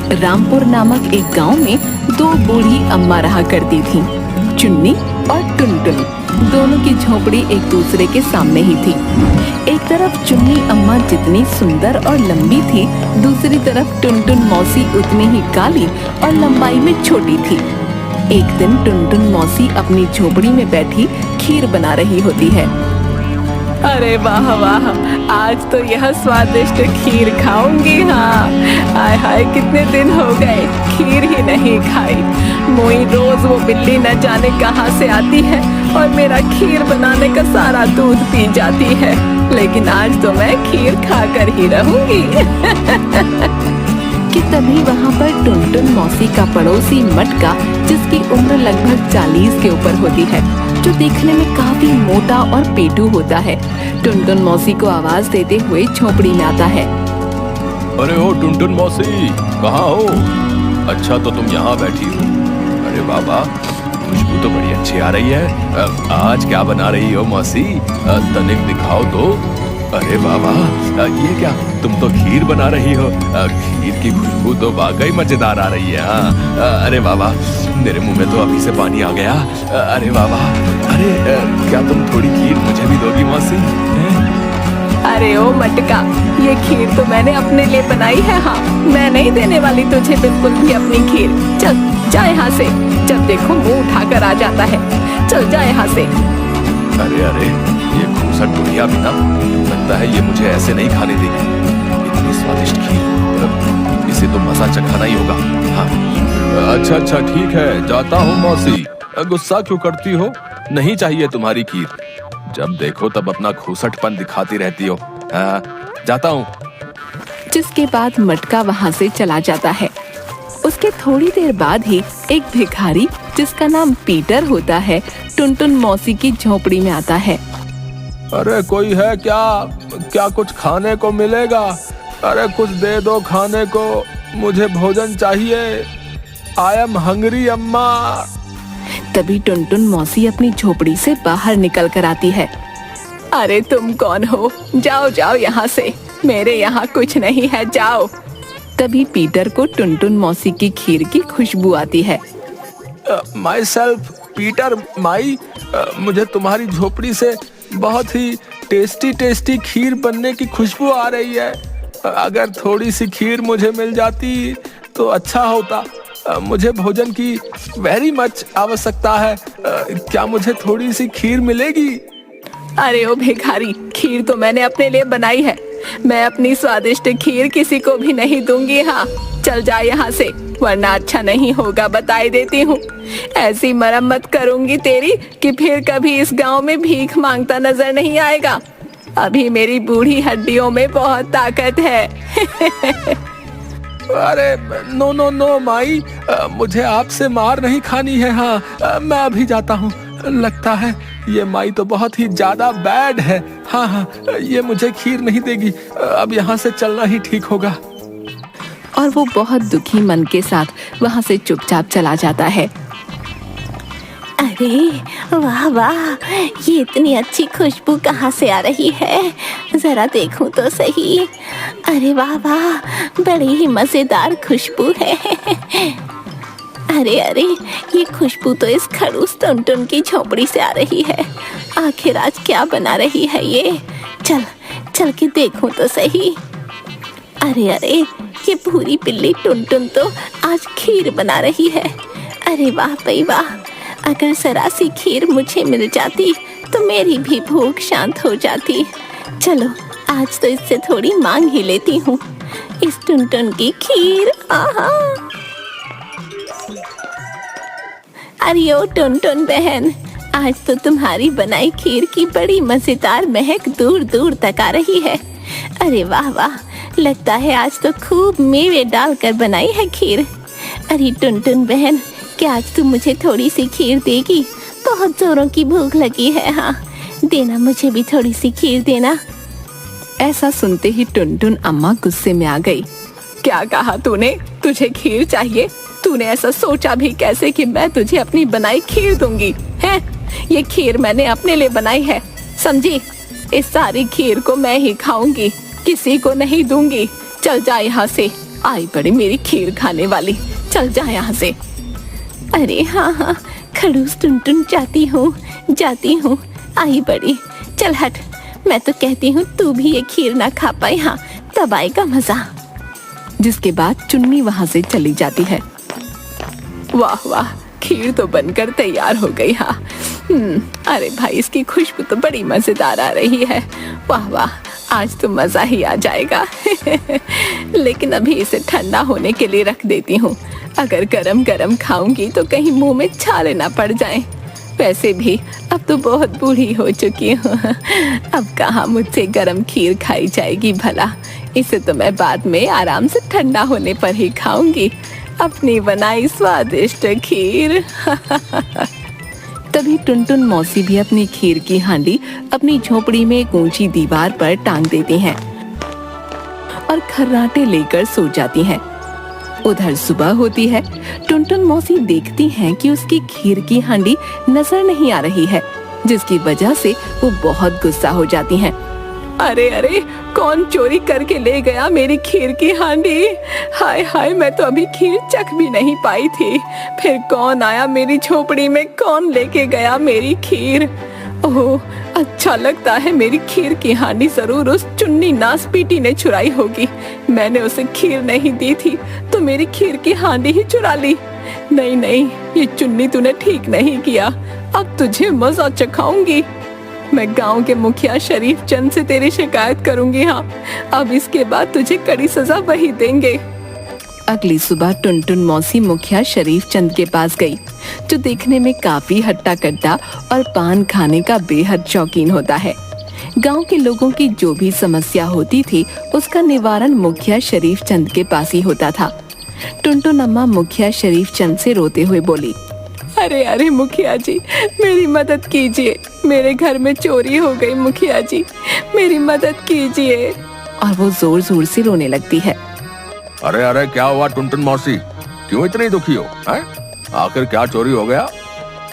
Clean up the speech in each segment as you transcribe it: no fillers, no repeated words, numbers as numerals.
रामपुर नामक एक गांव में दो बूढ़ी अम्मा रहा करती थीं, चुन्नी और टुनटुन। दोनों की झोपड़ी एक दूसरे के सामने ही थी। एक तरफ चुन्नी अम्मा जितनी सुंदर और लंबी थी, दूसरी तरफ टुनटुन मौसी उतनी ही काली और लंबाई में छोटी थी। एक दिन टुनटुन मौसी अपनी झोपड़ी में बैठी खीर बना रही होती है। अरे वाह वाह, आज तो यह स्वादिष्ट खीर खाऊंगी। हाँ, हाय हाय, कितने दिन हो गए खीर ही नहीं खाई। मोई रोज वो बिल्ली न जाने कहाँ से आती है और मेरा खीर बनाने का सारा दूध पी जाती है, लेकिन आज तो मैं खीर खाकर ही रहूंगी। कि तभी वहाँ पर टुनटुन मौसी का पड़ोसी मटका, जिसकी उम्र लगभग 40 के ऊपर होती है, जो देखने में काफी मोटा और पेटू होता है, टुनटुन मौसी को आवाज देते हुए झोपड़ी में आता है। अरे ओ टुनटुन मौसी, कहाँ हो? अच्छा तो तुम यहाँ बैठी हो। अरे बाबा, खुशबू तो बड़ी अच्छी आ रही है। आज क्या बना रही हो मौसी? तनिक दिखाओ तो। अरे बाबा, ये क्या, तुम तो खीर बना रही हो। खीर की खुशबू तो वाकई मजेदार आ रही है। हाँ, अरे बाबा, मेरे मुंह में तो अभी से पानी आ गया। अरे बाबा, अरे क्या तुम थोड़ी खीर मुझे भी दोगी मौसी? अरे ओ मटका, ये खीर तो मैंने अपने लिए बनाई है। हाँ, मैं नहीं देने वाली तुझे बिल्कुल भी अपनी खीर। चल जा यहाँ से, जब देखो मुंह उठाकर आ जाता है। चल जा यहाँ से। अरे अरे, ये खूसट बुढ़िया भी ना, लगता है ये मुझे ऐसे नहीं खाने देगी। इतनी स्वादिष्ट खीर, इसे तो मजा चखाना ही होगा। हाँ, अच्छा अच्छा ठीक है, जाता हूँ मौसी। गुस्सा क्यों करती हो? नहीं चाहिए तुम्हारी खीर। जब देखो तब अपना खूसटपन दिखाती रहती हो। जाता हूँ। जिसके बाद मटका वहाँ से चला जाता है। उसके थोड़ी देर बाद ही एक भिखारी, जिसका नाम पीटर होता है, टुनटुन मौसी की झोपड़ी में आता है। अरे कोई है क्या? क्या कुछ खाने को मिलेगा? अरे कुछ दे दो खाने को, मुझे भोजन चाहिए। आई एम हंग्री अम्मा। तभी टुनटुन मौसी अपनी झोपड़ी से बाहर निकल कर आती है। अरे तुम कौन हो? जाओ जाओ यहाँ से, मेरे यहाँ कुछ नहीं है, जाओ। तभी पीटर को टुनटुन मौसी की खीर की खुशबू आती है। माई सेल्फ पीटर माई, मुझे तुम्हारी झोपड़ी से बहुत ही टेस्टी टेस्टी खीर बनने की खुशबू आ रही है। अगर थोड़ी सी खीर मुझे मिल जाती तो अच्छा होता। मुझे भोजन की वेरी मच आवश्यकता है। क्या मुझे थोड़ी सी खीर मिलेगी? अरे ओ भिखारी, खीर तो मैंने अपने लिए बनाई है। मैं अपनी स्वादिष्ट खीर किसी को भी नहीं दूंगी। हाँ, चल जा यहाँ से, वरना अच्छा नहीं होगा, बताई देती हूँ। ऐसी मरम्मत करूंगी तेरी कि फिर कभी इस गांव में भीख मांगता नजर नहीं आएगा। अभी मेरी बूढ़ी हड्डियों में बहुत ताकत है। अरे नो नो नो माई, मुझे आपसे मार नहीं खानी है। हाँ, मैं अभी जाता हूँ। लगता है ये माई तो बहुत ही ज्यादा बैड है। हाँ हाँ, ये मुझे खीर नहीं देगी। अब यहाँ से चलना ही ठीक होगा। और वो बहुत दुखी मन के साथ वहाँ से चुपचाप चला जाता है। अरे वाह वाह, ये इतनी अच्छी खुशबू कहाँ से आ रही है? जरा देखूं तो सही। अरे वाह वाह, बड़ी ही मजेदार खुशबू है। अरे अरे, ये खुशबू तो इस खड़ूस टुनटुन की झोपड़ी से आ रही है। आखिर आज क्या बना रही है ये? चल चल के देखूं तो सही। अरे अरे, ये भूरी पिल्ली टुनटुन तो आज खीर बना रही है। अरे वाह भाई वाह, अगर जरा सी खीर मुझे मिल जाती तो मेरी भी भूख शांत हो जाती। चलो आज तो इससे थोड़ी मांग ही लेती हूँ, इस टुनटुन की खीर। आहा। अरे ओ टुनटुन बहन, आज तो तुम्हारी बनाई खीर की बड़ी मजेदार महक दूर दूर तक आ रही है। अरे वाह वाह, लगता है आज तो खूब मेवे डालकर बनाई है खीर। अरे टुनटुन बहन, क्या आज तू मुझे थोड़ी सी खीर देगी? बहुत जोरों की भूख लगी है। हाँ, देना, मुझे भी थोड़ी सी खीर देना। ऐसा सुनते ही टुनटुन अम्मा गुस्से में आ गई। क्या कहा तूने? तुझे खीर चाहिए? तूने ऐसा सोचा भी कैसे कि मैं तुझे अपनी बनाई खीर दूंगी? है, ये खीर मैंने अपने लिए बनाई है, समझी? इस सारी खीर को मैं ही खाऊंगी, किसी को नहीं दूंगी। चल जा यहाँ से, आई पड़ी मेरी खीर खाने वाली, चल जा यहाँ से। अरे हाँ हाँ, खड़ूस टुनटुन जाती हूँ, आई बड़ी, चल हट। मैं तो कहती हूँ तू भी ये खीर ना खा पाए, हाँ तब आएगा मजा। जिसके बाद चुन्नी वहाँ से चली जाती है। वाह वाह, खीर तो बनकर तैयार हो गई। हाँ अरे भाई, इसकी खुशबू तो बड़ी मजेदार आ रही है। वाह वाह, आज तो मजा ही आ जाएगा। लेकिन अभी इसे ठंडा होने के लिए रख देती हूँ। अगर गरम गरम खाऊंगी तो कहीं मुंह में छाले ना पड़ जाएं। वैसे भी अब तो बहुत बूढ़ी हो चुकी हूँ, अब कहाँ मुझसे गरम खीर खाई जाएगी भला। इसे तो मैं बाद में आराम से ठंडा होने पर ही खाऊंगी, अपनी बनाई स्वादिष्ट खीर। तभी टुनटुन मौसी भी अपनी खीर की हांडी अपनी झोपड़ी में एक ऊंची दीवार पर टांग देती हैं और खर्राटे लेकर सो जाती हैं। उधर सुबह होती है। टुनटुन मौसी देखती हैं कि उसकी खीर की हांडी नजर नहीं आ रही है, जिसकी वजह से वो बहुत गुस्सा हो जाती हैं। अरे अरे, कौन चोरी करके ले गया मेरी खीर की हांडी? हाय हाय, मैं तो अभी खीर चख भी नहीं पाई थी, फिर कौन आया मेरी झोपड़ी में, कौन लेके गया मेरी खीर? ओह, अच्छा लगता है मेरी खीर की हांडी जरूर उस चुन्नी नासपीटी ने चुराई होगी। मैंने उसे खीर नहीं दी थी तो मेरी खीर की हांडी ही चुरा ली। नहीं नहीं, ये चुन्नी तूने ठीक नहीं किया, अब तुझे मजा चखाऊंगी। मैं गांव के मुखिया शरीफ चंद से तेरी शिकायत करूंगी। हाँ, अब इसके बाद तुझे कड़ी सजा वही देंगे। अगली सुबह टुनटुन मौसी मुखिया शरीफ चंद के पास गई, जो देखने में काफी हट्टा कट्टा और पान खाने का बेहद शौकीन होता है। गांव के लोगों की जो भी समस्या होती थी उसका निवारण मुखिया शरीफ चंद के पास ही होता था। टुनटुन अम्मा मुखिया शरीफ चंद से रोते हुए बोली, अरे अरे मुखिया जी, मेरी मदद कीजिए, मेरे घर में चोरी हो गई मुखिया जी, मेरी मदद कीजिए। और वो जोर जोर से रोने लगती है। अरे अरे, क्या हुआ टुनटुन मौसी, क्यों इतनी दुखी हो? हैं? आखिर क्या चोरी हो गया?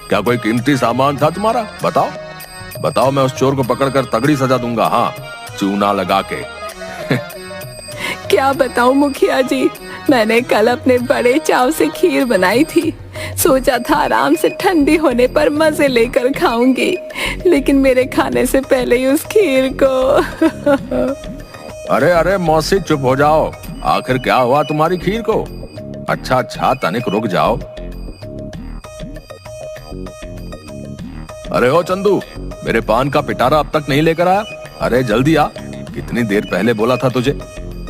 क्या कोई कीमती सामान था तुम्हारा? बताओ बताओ, मैं उस चोर को पकड़कर तगड़ी सजा दूंगा। हाँ, चूना लगा के। क्या बताऊं मुखिया जी, मैंने कल अपने बड़े चाव से खीर बनाई थी, सोचा था आराम से ठंडी होने पर मजे लेकर खाऊंगी, लेकिन मेरे खाने से पहले ही उस खीर को। अरे अरे मौसी, चुप हो जाओ, आखिर क्या हुआ तुम्हारी खीर को? अच्छा अच्छा, तनिक रुक जाओ। अरे ओ चंदू, मेरे पान का पिटारा अब तक नहीं लेकर आया? अरे जल्दी आ, कितनी देर पहले बोला था तुझे,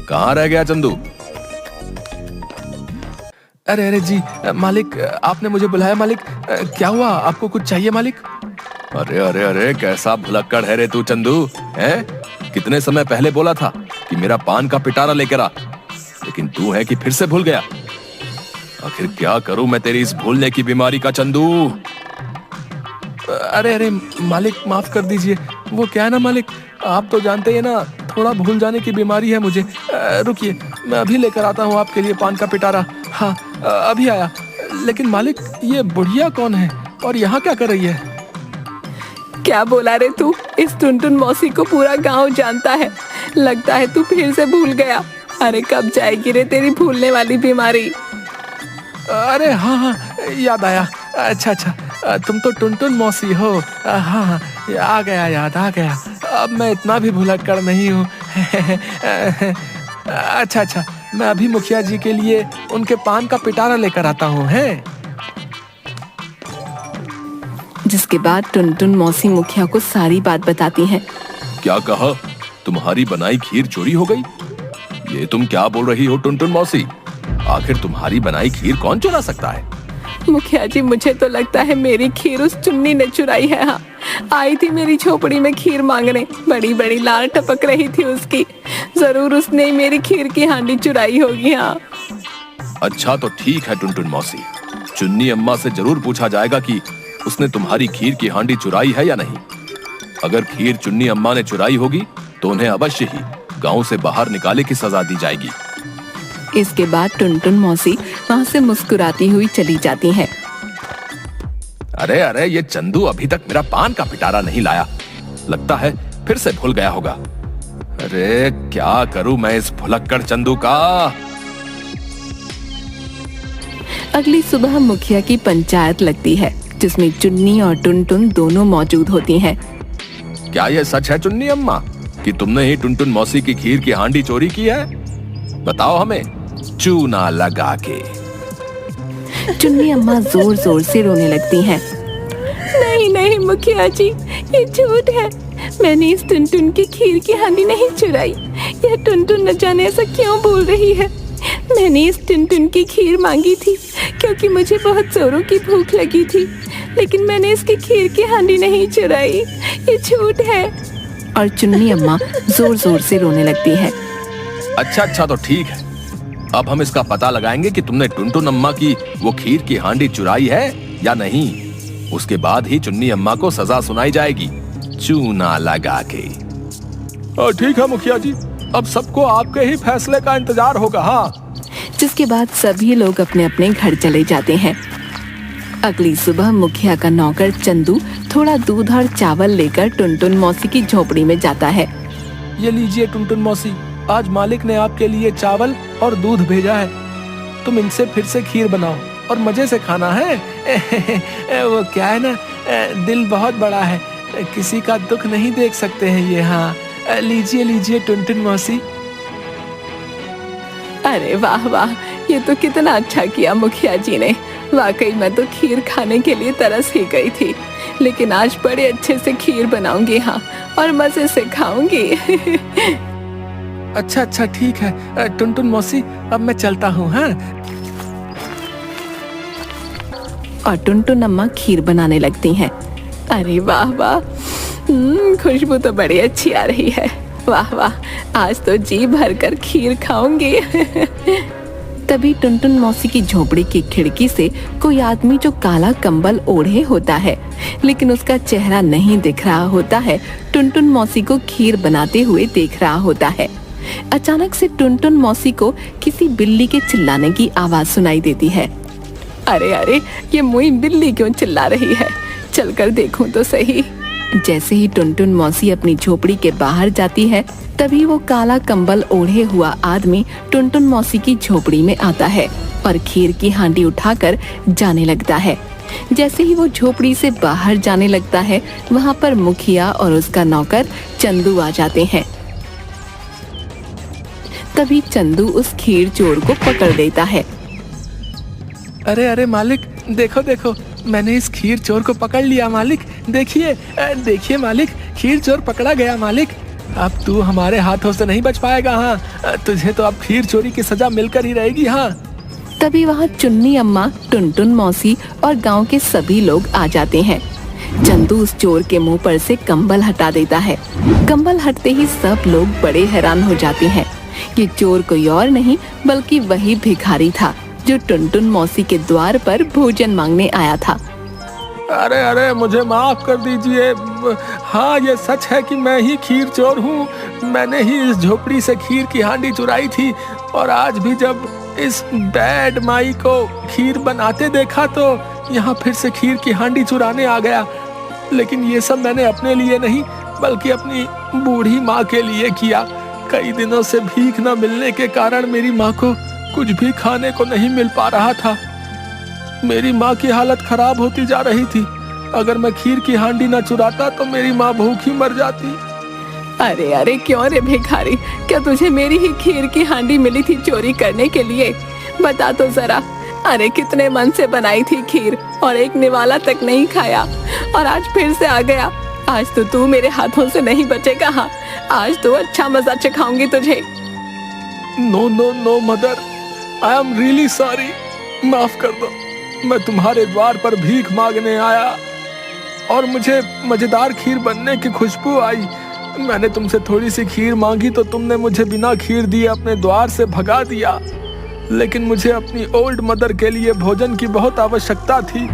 कहाँ रह गया चंदू? अरे अरे जी मालिक, आपने मुझे बुलाया मालिक, क्या हुआ, आपको कुछ चाहिए मालिक? अरे अरे अरे, कैसा भुलक्कड़ है रे तू चंदू, हैं? कितने समय पहले बोला था कि मेरा पान का पिटारा लेकर आ, लेकिन तू है कि फिर से भूल गया। आखिर क्या करूं मैं तेरी इस भूलने की बीमारी का चंदू? अरे अरे मालिक, माफ कर दीजिए, वो क्या है ना मालिक, आप तो जानते हैं ना, थोड़ा भूल जाने की बीमारी है मुझे। रुकिए, मैं अभी लेकर आता हूँ आपके लिए पान का पिटारा। हाँ, अभी आया। लेकिन मालिक, ये बुढ़िया कौन है और यहाँ क्या कर रही है? क्या बोला रे तू? इस टुनटुन मौसी को पूरा गांव जानता है, लगता है तू फिर से भूल गया। अरे कब जाएगी रे तेरी भूलने वाली बीमारी? अरे हाँ हाँ, याद आया। अच्छा अच्छा, तुम तो टुनटुन मौसी हो। हाँ हाँ, आ गया, याद आ गया। अब मैं इतना भी भुलक्कड़ नहीं हूँ। अच्छा अच्छा, मैं अभी मुखिया जी के लिए उनके पान का पिटारा लेकर आता हूँ। है जिसके बाद टुनटुन मौसी मुखिया को सारी बात बताती हैं। क्या कहा? तुम्हारी बनाई खीर चोरी हो गई? ये तुम क्या बोल रही हो टुनटुन मौसी? आखिर तुम्हारी बनाई खीर कौन चुरा सकता है? मुखिया जी, मुझे तो लगता है मेरी खीर उस चुन्नी ने चुराई है। हाँ, आई थी मेरी झोपड़ी में खीर मांगने, बड़ी बड़ी लार टपक रही थी उसकी, जरूर उसने ही मेरी खीर की हांडी चुराई होगी। हाँ, अच्छा तो ठीक है टुनटुन मौसी, चुन्नी अम्मा से जरूर पूछा जाएगा कि उसने तुम्हारी खीर की हांडी चुराई है या नहीं। अगर खीर चुन्नी अम्मा ने चुराई होगी तो उन्हें अवश्य ही गांव से बाहर निकाले की सजा दी जाएगी। इसके बाद टुनटुन मौसी वहाँ से मुस्कुराती हुई चली जाती है। अरे अरे, ये चंदू अभी तक मेरा पान का पिटारा नहीं लाया, लगता है फिर से भूल गया होगा। अरे क्या करूं मैं इस भुलक्कड़ चंदू का? अगली सुबह मुखिया की पंचायत लगती है, जिसमें चुन्नी और टुनटुन दोनों मौजूद होती हैं। क्या यह सच है चुन्नी अम्मा कि तुमने ही टुनटुन मौसी की खीर की हांडी चोरी की है? बताओ हमें चूना लगा के। चुन्नी अम्मा जोर जोर से रोने लगती हैं। नहीं नहीं मुखिया जी, ये झूठ है। मैंने इस टुनटुन की खीर की हांडी नहीं चुराई। यह टुनटुन न जाने ऐसा क्यों बोल रही है। मैंने इस टुनटुन की खीर मांगी थी क्योंकि मुझे बहुत जोरों की भूख लगी थी, लेकिन मैंने इसकी खीर की हांडी नहीं चुराई। ये झूठ है। और चुन्नी अम्मा जोर जोर से रोने लगती है। अच्छा तो ठीक है, अब हम इसका पता लगाएंगे कि तुमने टुनटुन अम्मा की वो खीर की हांडी चुराई है या नहीं। उसके बाद ही चुन्नी अम्मा को सजा सुनाई जाएगी, चूना लगा के। ठीक है मुखिया जी, अब सबको आपके ही फैसले का इंतजार होगा। हाँ। जिसके बाद सभी लोग अपने अपने घर चले जाते हैं। अगली सुबह मुखिया का नौकर चंदू थोड़ा दूध और चावल लेकर टुनटुन मौसी की झोपड़ी में जाता है। ये लीजिए टुनटुन मौसी, आज मालिक ने आपके लिए चावल और दूध भेजा है। तुम इनसे फिर से खीर बनाओ और मजे से खाना है। वो क्या है ना, दिल बहुत बड़ा है, किसी का दुख नहीं देख सकते हैं ये। हाँ, लीजिए लीजिए टुनटुन मौसी। अरे वाह वाह, ये तो कितना अच्छा किया मुखिया जी ने। वाकई मैं तो खीर खाने के लिए तरस ही गई थी, लेकिन आज बड़े अच्छे से खीर बनाऊंगी। हाँ, और मजे से खाऊंगी। अच्छा ठीक है टुनटुन मौसी, अब मैं चलता हूँ। हाँ। और टुनटुन अम्मा खीर बनाने लगती हैं। अरे वाह वाह, खुशबू तो बड़ी अच्छी आ रही है। वाह वाह, आज तो जी भर कर खीर खाऊंगी। तभी टुनटुन मौसी की झोपड़ी की खिड़की से कोई आदमी जो काला कंबल ओढ़े होता है, लेकिन उसका चेहरा नहीं दिख रहा होता है, टुनटुन मौसी को खीर बनाते हुए देख रहा होता है। अचानक से टुनटुन मौसी को किसी बिल्ली के चिल्लाने की आवाज सुनाई देती है। अरे अरे, ये मुई बिल्ली क्यों चिल्ला रही है? चलकर देखूं तो सही। जैसे ही टुनटुन मौसी अपनी झोपड़ी के बाहर जाती है, तभी वो काला कंबल ओढ़े हुआ आदमी टुनटुन मौसी की झोपड़ी में आता है और खीर की हांडी उठाकर जाने लगता है। जैसे ही वो झोपड़ी से बाहर जाने लगता है, वहाँ पर मुखिया और उसका नौकर चंदू आ जाते हैं। तभी चंदू उस खीर चोर को पकड़ लेता है। अरे अरे मालिक, देखो देखो, मैंने इस खीर चोर को पकड़ लिया मालिक। देखिए देखिए मालिक, खीर चोर पकड़ा गया मालिक। अब तू हमारे हाथों से नहीं बच पाएगा। हाँ, तुझे तो अब खीर चोरी की सजा मिलकर ही रहेगी। हाँ। तभी वहाँ चुन्नी अम्मा, टुनटुन मौसी और गांव के सभी लोग आ जाते हैं। चंदू उस चोर के मुंह पर से कंबल हटा देता है। कंबल हटते ही सब लोग बड़े हैरान हो जाते हैं। ये चोर कोई और नहीं बल्कि वही भिखारी था जो टुनटुन मौसी के द्वार पर भोजन मांगने आया था। अरे अरे, मुझे माफ कर दीजिए। हाँ, ये सच है कि मैं ही खीर चोर हूँ। मैंने ही इस झोपड़ी से खीर की हांडी चुराई थी, और आज भी जब इस बैड माई को खीर बनाते देखा तो यहाँ फिर से खीर की हांडी चुराने आ गया। लेकिन ये सब मैंने अपने लिए नहीं बल्कि अपनी बूढ़ी माँ के लिए किया। कई दिनों से भीख न मिलने के कारण मेरी माँ को कुछ भी खाने को नहीं मिल पा रहा था। मेरी माँ की हालत खराब होती जा रही थी। अगर मैं खीर की हांडी न चुराता तो मेरी माँ भूखी मर जाती। अरे अरे, क्यों रे भिखारी, क्या तुझे मेरी ही खीर की हांडी मिली थी चोरी करने के लिए? बता तो जरा। अरे कितने मन से बनाई थी खीर और एक निवाला तक नहीं खाया, और आज फिर से आ गया। आज तो तू मेरे हाथों से नहीं बचेगा। हाँ, आज तो अच्छा मजा चखाऊंगी तुझे। No no no mother, I am really sorry. माफ कर दो। मैं तुम्हारे द्वार पर भीख मांगने आया और मुझे मजेदार खीर बनने की खुशबू आई। मैंने तुमसे थोड़ी सी खीर मांगी तो तुमने मुझे बिना खीर दिए अपने द्वार से भगा दिया। लेकिन मुझे अपनी ओल्ड मदर के लिए भोजन की बहुत आवश्यकता थी।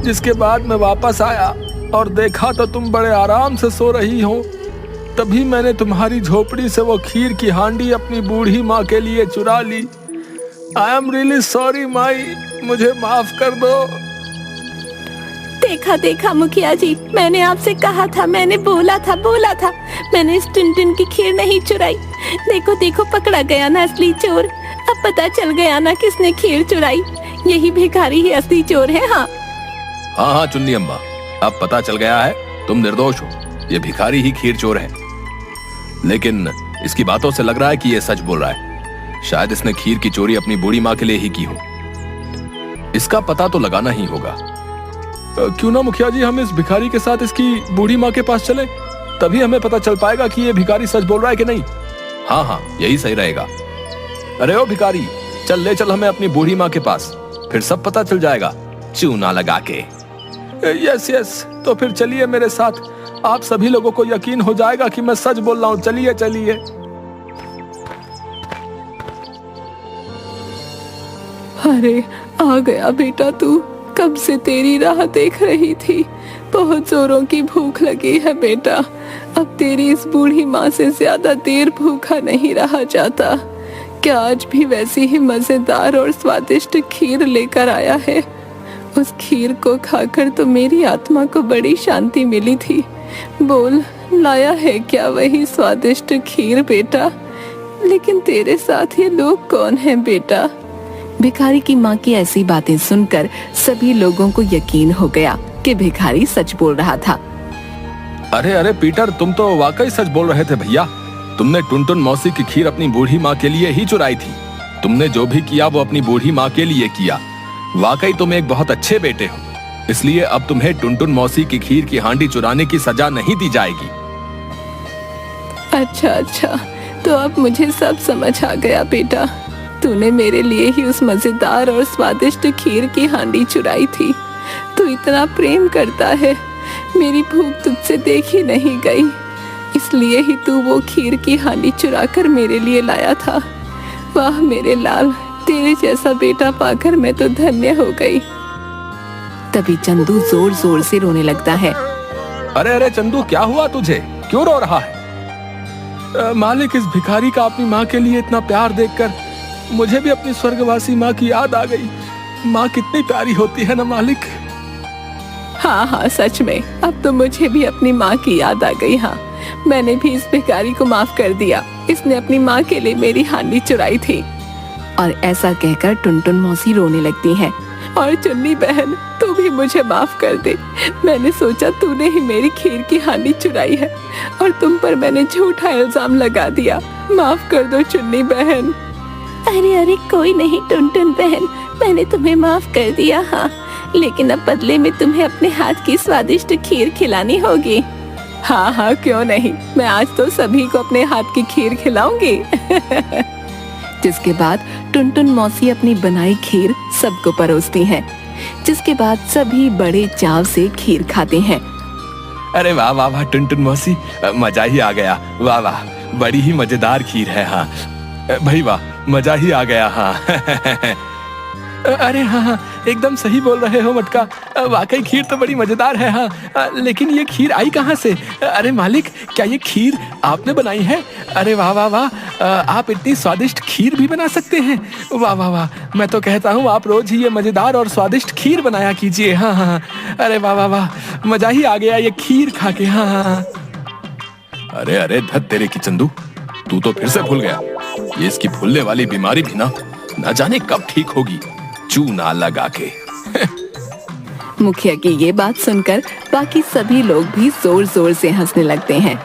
जिसके बाद मैं वापस आया और देखा तो तुम बड़े आराम से सो रही हो। तभी मैंने तुम्हारी झोपड़ी से वो खीर की हांडी अपनी बूढ़ी माँ के लिए चुरा ली। आई एम रियली सॉरी माई, मुझे माफ कर दो। देखा देखा मुखिया जी, मैंने आपसे कहा था, मैंने बोला था मैंने इस टुनटुन की खीर नहीं चुराई। देखो देखो, पकड़ा गया ना असली चोर। अब पता चल गया ना किसने खीर चुराई। यही भिखारी ही असली चोर है। हाँ हाँ हाँ चुन्नी अम्मा, अब पता चल गया है तुम निर्दोष हो। ये भिखारी ही खीर चोर है। लेकिन इसकी बातों से लग रहा है कि ये सच बोल रहा है। शायद इसने खीर की चोरी अपनी बूढ़ी माँ के लिए ही की हो। इसका पता तो लगाना ही होगा। क्यों ना मुखिया जी, हम इस भिखारी के साथ इसकी बूढ़ी माँ के पास चले, तभी हमें पता चल पाएगा कि ये भिखारी सच बोल रहा है कि नहीं। हाँ हाँ यही सही रहेगा। अरे ओ भिखारी, चल ले चल हमें अपनी बूढ़ी माँ के पास, फिर सब पता चल जाएगा चूना लगा के। यस यस, तो फिर चलिए मेरे साथ, आप सभी लोगों को यकीन हो जाएगा कि मैं सच बोल रहा हूँ। चलिए चलिए। अरे आ गया बेटा तू, कब से तेरी राह देख रही थी। बहुत जोरों की भूख लगी है बेटा। अब तेरी इस बूढ़ी माँ से ज्यादा देर भूखा नहीं रहा जाता। क्या आज भी वैसी ही मजेदार और स्वादिष्ट खीर लेकर आया है? उस खीर को खाकर तो मेरी आत्मा को बड़ी शांति मिली थी। बोल, लाया है क्या वही स्वादिष्ट खीर बेटा? लेकिन तेरे साथ ये लोग कौन हैं बेटा? भिखारी की माँ की ऐसी बातें सुनकर सभी लोगों को यकीन हो गया कि भिखारी सच बोल रहा था। अरे अरे पीटर, तुम तो वाकई सच बोल रहे थे भैया। तुमने टुनटुन मौसी की खीर अपनी बूढ़ी माँ के लिए ही चुराई थी। तुमने जो भी किया वो अपनी बूढ़ी माँ के लिए किया। वाकई तुम एक बहुत अच्छे बेटे हो। इसलिए अब तुम्हें टुनटुन मौसी की खीर की हांडी चुराने की सजा नहीं दी जाएगी। अच्छा, तो अब मुझे सब समझ आ गया बेटा। तूने मेरे लिए ही उस मजेदार और स्वादिष्ट खीर की हांडी चुराई थी। तू इतना प्रेम करता है, मेरी भूख तुझसे देखी नहीं गई, इसलिए ही तू वो खीर की हांडी चुरा कर मेरे लिए लाया था। वाह मेरे लाल, तेरे जैसा बेटा पाकर मैं तो धन्य हो गई। तभी चंदू जोर जोर से रोने लगता है। अरे अरे चंदू, क्या हुआ तुझे? क्यों रो रहा है? मालिक, इस भिखारी का अपनी माँ के लिए इतना प्यार देखकर मुझे भी अपनी स्वर्गवासी माँ की याद आ गई। माँ कितनी प्यारी होती है ना मालिक। हाँ, सच में अब तो मुझे भी अपनी माँ की याद आ गई। हाँ, मैंने भी इस भिखारी को माफ कर दिया। इसने अपनी माँ के लिए मेरी हांडी चुराई थी। और ऐसा कहकर टुनटुन मौसी रोने लगती हैं। और चुन्नी बहन, तू भी मुझे माफ कर दे। मैंने सोचा तूने ही मेरी खीर की हांडी चुराई है और तुम पर मैंने झूठा इल्जाम लगा दिया। माफ कर दो चुन्नी बहन। अरे कोई नहीं टुनटुन बहन, मैंने तुम्हें माफ कर दिया। हाँ, लेकिन अब बदले में तुम्हें अपने हाथ की स्वादिष्ट खीर खिलानी होगी। हाँ, क्यों नहीं, मैं आज तो सभी को अपने हाथ की खीर खिलाऊंगी। जिसके बाद टुनटुन मौसी अपनी बनाई खीर सबको परोसती हैं। जिसके बाद सभी बड़े चाव से खीर खाते हैं। अरे वाह वाह वाह टुनटुन मौसी, मजा ही आ गया। वाह वाह, बड़ी ही मजेदार खीर है। हाँ भाई वाह, मजा ही आ गया। हाँ अरे हाँ, एकदम सही बोल रहे हो मटका, वाकई खीर तो बड़ी मजेदार है। हाँ, लेकिन ये खीर आई कहाँ से? अरे मालिक, क्या ये खीर आपने बनाई है? अरे वाह वाह वाह, आप इतनी स्वादिष्ट खीर भी बना सकते हैं। वाह वाह वाह, मैं तो कहता हूँ आप रोज ही ये मजेदार और स्वादिष्ट खीर बनाया कीजिए। हाँ, अरे वाह वाह वाह, मजा ही आ गया ये खीर खा के। हाँ। अरे अरे धत तेरे की चंदू, तू तो फिर से भूल गया। ये इसकी भूलने वाली बीमारी भी ना जाने कब ठीक होगी, चूना लगा के। मुखिया की ये बात सुनकर बाकी सभी लोग भी जोर जोर से हंसने लगते हैं।